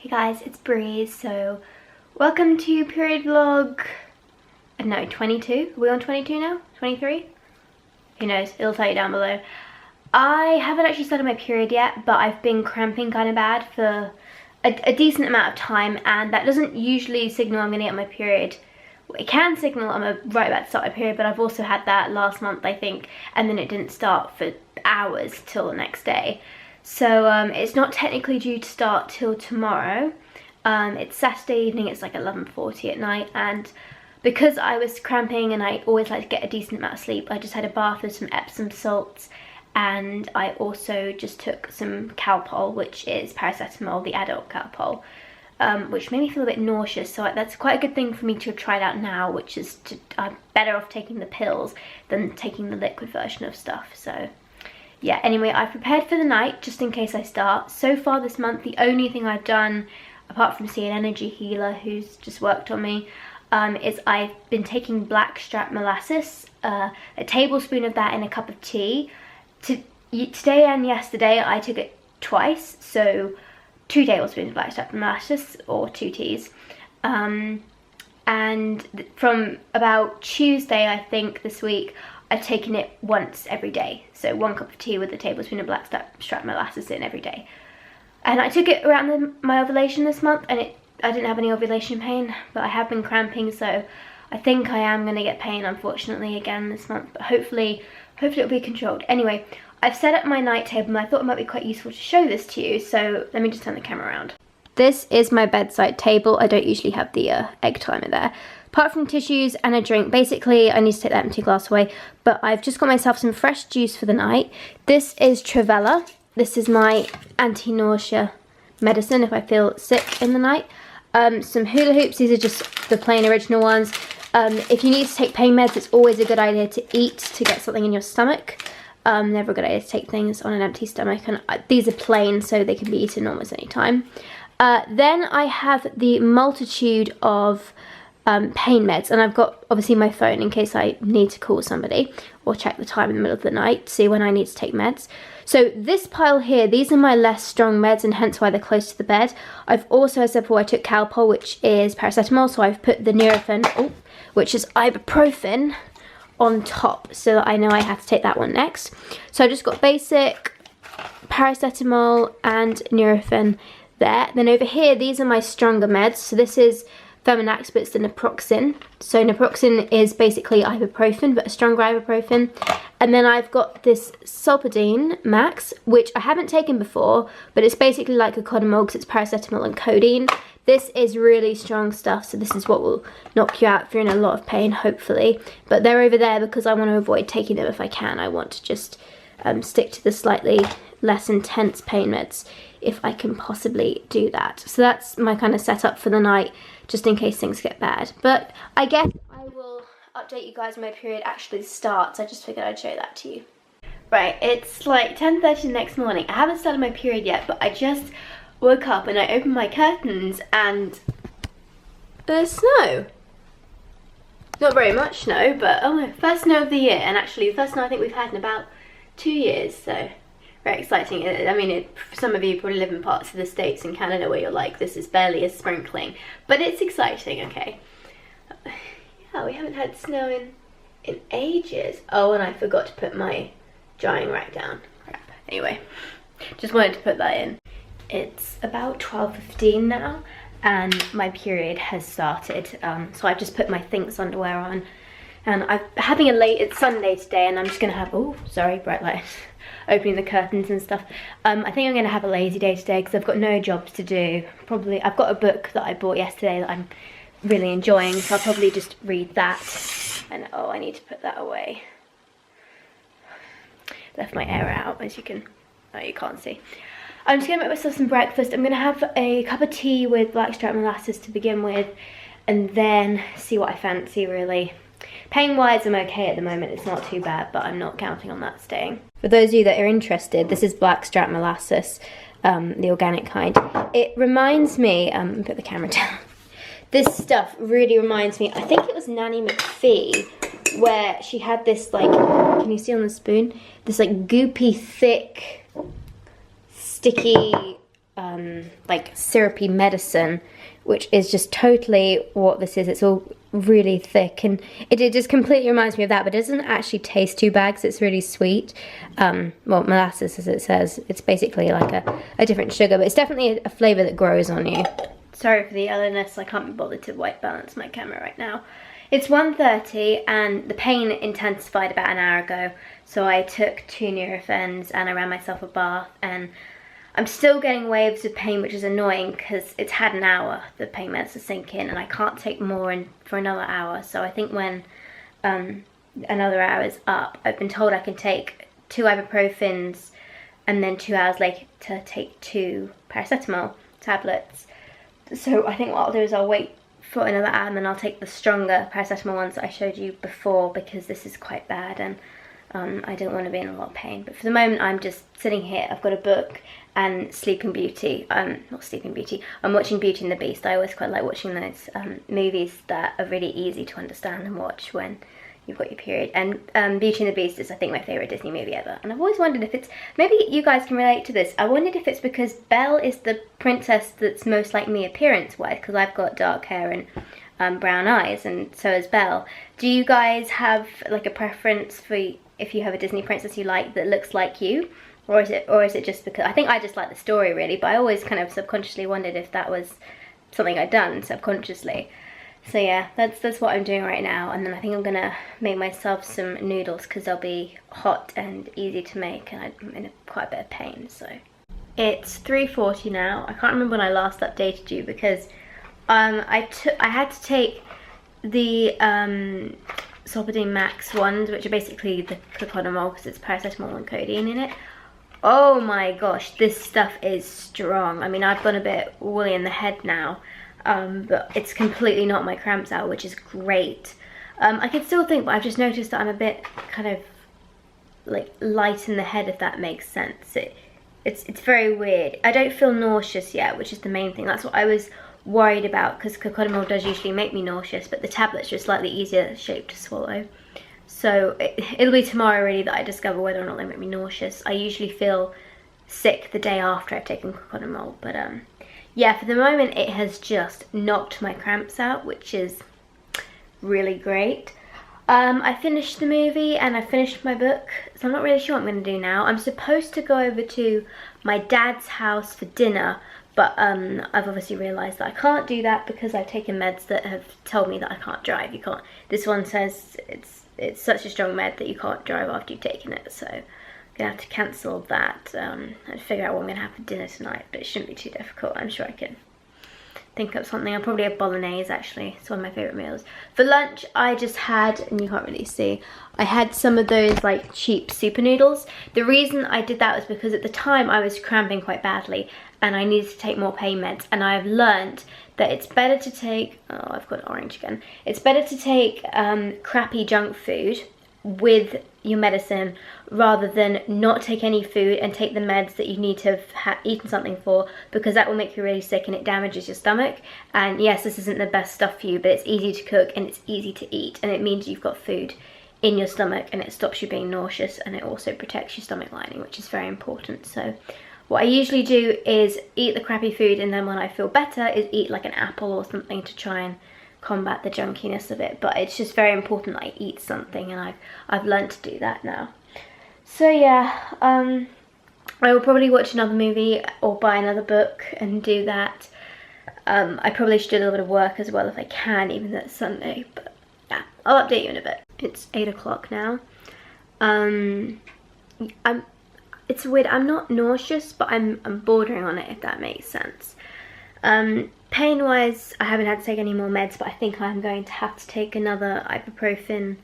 Hey guys, it's Breeze. So welcome to period vlog, no, 22. Are we on 22 now? 23? Who knows, it'll tell you down below. I haven't actually started my period yet, but I've been cramping kind of bad for a decent amount of time, and that doesn't usually signal I'm going to get my period. It can signal I'm right about to start my period, but I've also had that last month, I think, and then it didn't start for hours till the next day. So it's not technically due to start till tomorrow. It's Saturday evening, it's like 11:40 at night, and because I was cramping and I always like to get a decent amount of sleep, I just had a bath with some Epsom salts, and I also just took some Calpol, which is paracetamol, the adult Calpol, which made me feel a bit nauseous. So that's quite a good thing for me to try it out now, which is I'm better off taking the pills than taking the liquid version of stuff. So yeah, anyway, I've prepared for the night just in case I start. So far this month, the only thing I've done, apart from see an energy healer who's just worked on me, is I've been taking black strap molasses, a tablespoon of that in a cup of tea. Today and yesterday I took it twice, so 2 tablespoons of black strap molasses, or 2 teas. And from about Tuesday, I think, this week, I've taken it once every day. So 1 cup of tea with a tablespoon of black strap molasses in every day. And I took it around my ovulation this month, and I didn't have any ovulation pain, but I have been cramping, so I think I am going to get pain, unfortunately, again this month. But hopefully it'll be controlled. Anyway, I've set up my night table, and I thought it might be quite useful to show this to you, so let me just turn the camera around. This is my bedside table. I don't usually have the egg timer there. Apart from tissues and a drink, basically I need to take that empty glass away, but I've just got myself some fresh juice for the night. This is Travella. This is my anti-nausea medicine if I feel sick in the night. Some hula hoops, these are just the plain original ones. If you need to take pain meds, it's always a good idea to eat to get something in your stomach. Never a good idea to take things on an empty stomach, and these are plain so they can be eaten almost any time. Then I have the multitude of pain meds, and I've got obviously my phone in case I need to call somebody or check the time in the middle of the night to see when I need to take meds. So this pile here, these are my less strong meds, and hence why they're close to the bed. I've also, as I said before, I took Calpol, which is paracetamol, so I've put the Nurofen, which is ibuprofen, on top, so that I know I have to take that one next. So I just got basic paracetamol and Nurofen there. Then over here, these are my stronger meds. So this is Feminax, but it's the naproxen. So naproxen is basically ibuprofen, but a stronger ibuprofen. And then I've got this Solpadeine Max, which I haven't taken before, but it's basically like a Codamol because it's paracetamol and codeine. This is really strong stuff, so this is what will knock you out if you're in a lot of pain, hopefully. But they're over there because I want to avoid taking them if I can. I want to just stick to the slightly less intense pain meds if I can possibly do that. So that's my kind of setup for the night, just in case things get bad. But I guess I will update you guys when my period actually starts. I just figured I'd show that to you. Right, it's like 10:30 the next morning. I haven't started my period yet, but I just woke up and I opened my curtains and there's snow. Not very much snow, but oh no, first snow of the year, and actually the first snow I think we've had in about 2 years, so very exciting. I mean, some of you probably live in parts of the States and Canada where you're like, this is barely a sprinkling, but it's exciting, okay. Yeah, we haven't had snow in ages. Oh, and I forgot to put my drying rack down. Crap. Anyway, just wanted to put that in. It's about 12:15 now, and my period has started. So I've just put my Thinks underwear on, and I'm having it's Sunday today, and I'm just gonna have, oh, sorry, bright light, opening the curtains and stuff. I think I'm gonna have a lazy day today because I've got no jobs to do. Probably, I've got a book that I bought yesterday that I'm really enjoying, so I'll probably just read that. And oh, I need to put that away. Left my air out, as you can, oh, you can't see. I'm just gonna make myself some breakfast. I'm gonna have a cup of tea with blackstrap molasses to begin with, and then see what I fancy, really. Pain-wise, I'm okay at the moment. It's not too bad, but I'm not counting on that staying. For those of you that are interested, this is blackstrap molasses, the organic kind. It reminds me, put the camera down. This stuff really reminds me, I think it was Nanny McPhee, where she had this, like, can you see on the spoon? This, like, goopy, thick, sticky like syrupy medicine, which is just totally what this is. It's all really thick, and it just completely reminds me of that, but it doesn't actually taste too bad because it's really sweet. Well, molasses, as it says, it's basically like a different sugar, but it's definitely a flavour that grows on you. Sorry for the yellowness, I can't be bothered to white balance my camera right now. It's 1:30 and the pain intensified about an hour ago, so I took 2 Nurophens and I ran myself a bath, and I'm still getting waves of pain, which is annoying because it's had an hour, the pain meds to sink in, and I can't take more for another hour. So I think when another hour is up, I've been told I can take 2 ibuprofens and then 2 hours later to take 2 paracetamol tablets. So I think what I'll do is I'll wait for another hour and then I'll take the stronger paracetamol ones that I showed you before, because this is quite bad and I don't want to be in a lot of pain. But for the moment I'm just sitting here. I've got a book and Sleeping Beauty. Not Sleeping Beauty, I'm watching Beauty and the Beast. I always quite like watching those movies that are really easy to understand and watch when you've got your period. And Beauty and the Beast is, I think, my favourite Disney movie ever. And I've always wondered if it's, maybe you guys can relate to this, I wondered if it's because Belle is the princess that's most like me appearance-wise, because I've got dark hair and brown eyes, and so has Belle. Do you guys have like a preference for if you have a Disney princess you like that looks like you? Or is it just because, I think I just like the story really, but I always kind of subconsciously wondered if that was something I'd done subconsciously. So yeah, that's what I'm doing right now, and then I think I'm gonna make myself some noodles because they'll be hot and easy to make, and I'm in quite a bit of pain. So it's 3:40 now. I can't remember when I last updated you because I had to take the Solpadeine Max ones, which are basically the cocodamol because it's paracetamol and codeine in it. Oh my gosh, this stuff is strong. I mean, I've gone a bit woolly in the head now, but it's completely knocked my cramps out, which is great. I can still think, but I've just noticed that I'm a bit kind of like light in the head, if that makes sense. It's very weird. I don't feel nauseous yet, which is the main thing. That's what I was worried about, because cocodamol does usually make me nauseous, but the tablets are slightly easier shaped to swallow. So it'll be tomorrow really that I discover whether or not they make me nauseous. I usually feel sick the day after I've taken cocodamol, but yeah, for the moment it has just knocked my cramps out, which is really great. I finished the movie and I finished my book, so I'm not really sure what I'm going to do now. I'm supposed to go over to my dad's house for dinner, but I've obviously realised that I can't do that because I've taken meds that have told me that I can't drive. You can't. This one says it's such a strong med that you can't drive after you've taken it, so I'm gonna have to cancel that and figure out what I'm gonna have for dinner tonight. But it shouldn't be too difficult. I'm sure I can think up something. I'll probably have bolognese, actually. It's one of my favourite meals. For lunch, I just had, and you can't really see, I had some of those like cheap super noodles. The reason I did that was because at the time I was cramping quite badly and I needed to take more pain meds, and I've learnt that it's better to take, oh, I've got orange again. It's better to take crappy junk food with your medicine rather than not take any food and take the meds that you need to have eaten something for, because that will make you really sick and it damages your stomach. And yes, this isn't the best stuff for you, but it's easy to cook and it's easy to eat, and it means you've got food in your stomach and it stops you being nauseous, and it also protects your stomach lining, which is very important. So what I usually do is eat the crappy food, and then when I feel better is eat like an apple or something to try and combat the junkiness of it. But it's just very important that I eat something, and I've learned to do that now. So yeah, I will probably watch another movie or buy another book and do that. I probably should do a little bit of work as well if I can, even though it's Sunday, but yeah, I'll update you in a bit. It's 8 o'clock now. It's weird, I'm not nauseous, but I'm bordering on it, if that makes sense. Pain-wise, I haven't had to take any more meds, but I think I'm going to have to take another ibuprofen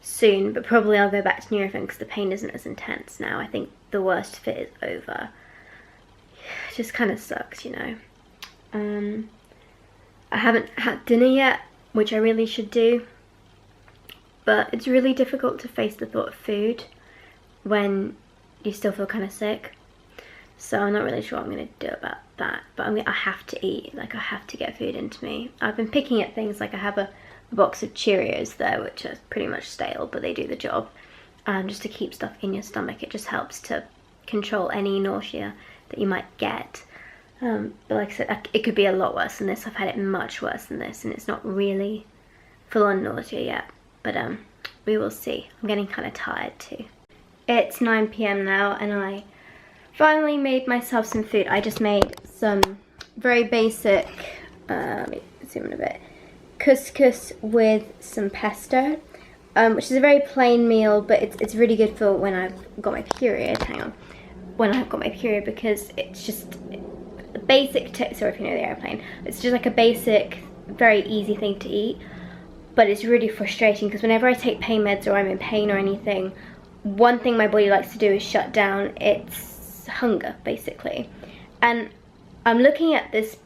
soon, but probably I'll go back to Nurofen because the pain isn't as intense now. I think the worst fit is over. It just kind of sucks, you know. I haven't had dinner yet, which I really should do, but it's really difficult to face the thought of food when you still feel kind of sick. So I'm not really sure what I'm going to do about that, but I have to eat, like I have to get food into me. I've been picking at things, like I have a box of Cheerios there, which are pretty much stale, but they do the job, just to keep stuff in your stomach. It just helps to control any nausea that you might get. But like I said, it could be a lot worse than this. I've had it much worse than this, and it's not really full-on nausea yet. But we will see. I'm getting kind of tired too. It's 9 p.m. now, and I finally made myself some food. I just made some very basic, let me zoom in a bit, couscous with some pesto, which is a very plain meal, but it's really good for when I've got my period. Hang on. When I've got my period, because it's just a basic, sorry if you know the airplane, it's just like a basic, very easy thing to eat, but it's really frustrating because whenever I take pain meds or I'm in pain or anything, one thing my body likes to do is shut down its hunger, basically. And I'm looking at this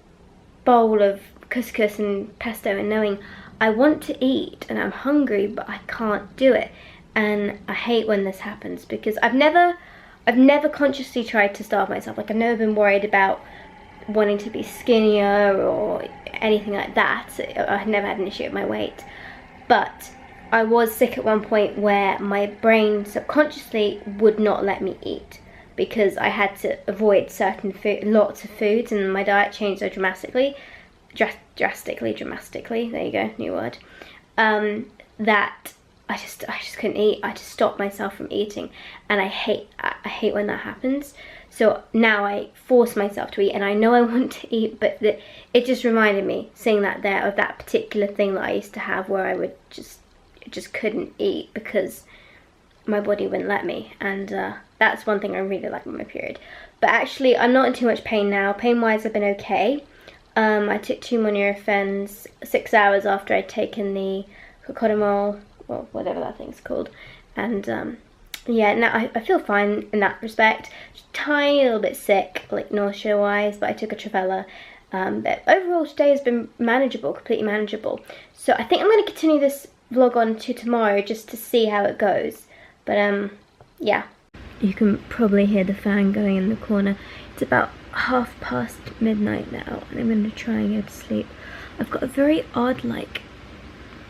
bowl of couscous and pesto and knowing I want to eat and I'm hungry, but I can't do it. And I hate when this happens, because I've never consciously tried to starve myself. Like, I've never been worried about wanting to be skinnier or anything like that. I've never had an issue with my weight. But I was sick at one point where my brain subconsciously would not let me eat, because I had to avoid certain lots of foods, and my diet changed so drastically, there you go, new word, that I just couldn't eat. I just stopped myself from eating, and I hate when that happens. So now I force myself to eat, and I know I want to eat, but it just reminded me, seeing that there, of that particular thing that I used to have where I would just couldn't eat because my body wouldn't let me. And that's one thing I really like with my period. But actually, I'm not in too much pain now. Pain-wise, I've been okay. I took 2 more Nurophens 6 hours after I'd taken the cocodamol, well, whatever that thing's called. And yeah, now I feel fine in that respect. Just a tiny little bit sick, like nausea-wise, but I took a Travella. But overall, today has been manageable, completely manageable. So I think I'm going to continue this vlog on to tomorrow just to see how it goes. But yeah. You can probably hear the fan going in the corner. It's about midnight now, and I'm going to try and go to sleep. I've got a very odd, like,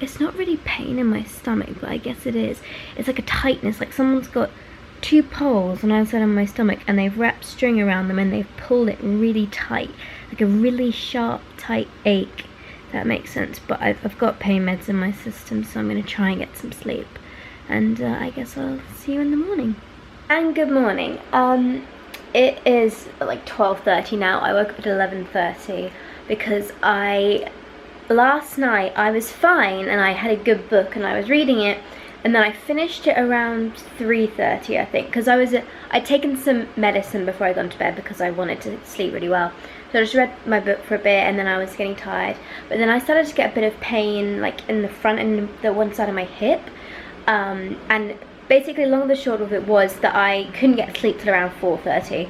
it's not really pain in my stomach, but I guess it is. It's like a tightness, like someone's got 2 poles on either side of my stomach, and they've wrapped string around them and they've pulled it really tight, like a really sharp, tight ache. If that makes sense. But I've got pain meds in my system, so I'm going to try and get some sleep. And I guess I'll see you in the morning. And good morning. It is like 12:30 now. I woke up at 11:30 because last night I was fine and I had a good book and I was reading it, and then I finished it around 3:30, I think, because I'd taken some medicine before I got to bed because I wanted to sleep really well. So I just read my book for a bit, and then I was getting tired. But then I started to get a bit of pain, like in the front and the one side of my hip. And basically, long and the short of it was that I couldn't get sleep till around 4:30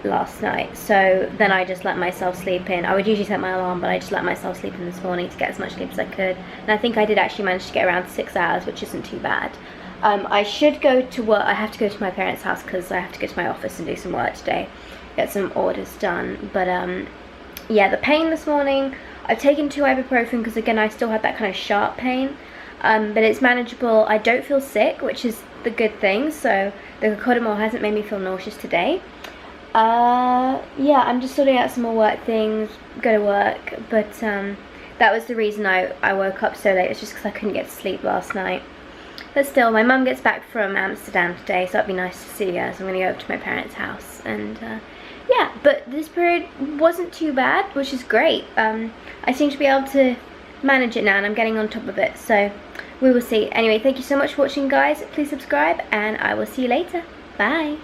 last night. So then I just let myself sleep in. I would usually set my alarm, but I just let myself sleep in this morning to get as much sleep as I could. And I think I did actually manage to get around 6 hours, which isn't too bad. I should go to work. I have to go to my parents' house because I have to go to my office and do some work today, get some orders done. But yeah, the pain this morning, I've taken 2 ibuprofen because again I still had that kind of sharp pain, but it's manageable. I don't feel sick, which is the good thing, so the cocodamol hasn't made me feel nauseous today. Yeah, I'm just sorting out some more work things, go to work, but that was the reason I woke up so late. It's just because I couldn't get to sleep last night. But still, my mum gets back from Amsterdam today, so it'd be nice to see her. So I'm going to go up to my parents' house, and yeah, but this period wasn't too bad, which is great. I seem to be able to manage it now, and I'm getting on top of it, so we will see. Anyway, thank you so much for watching, guys. Please subscribe, and I will see you later. Bye.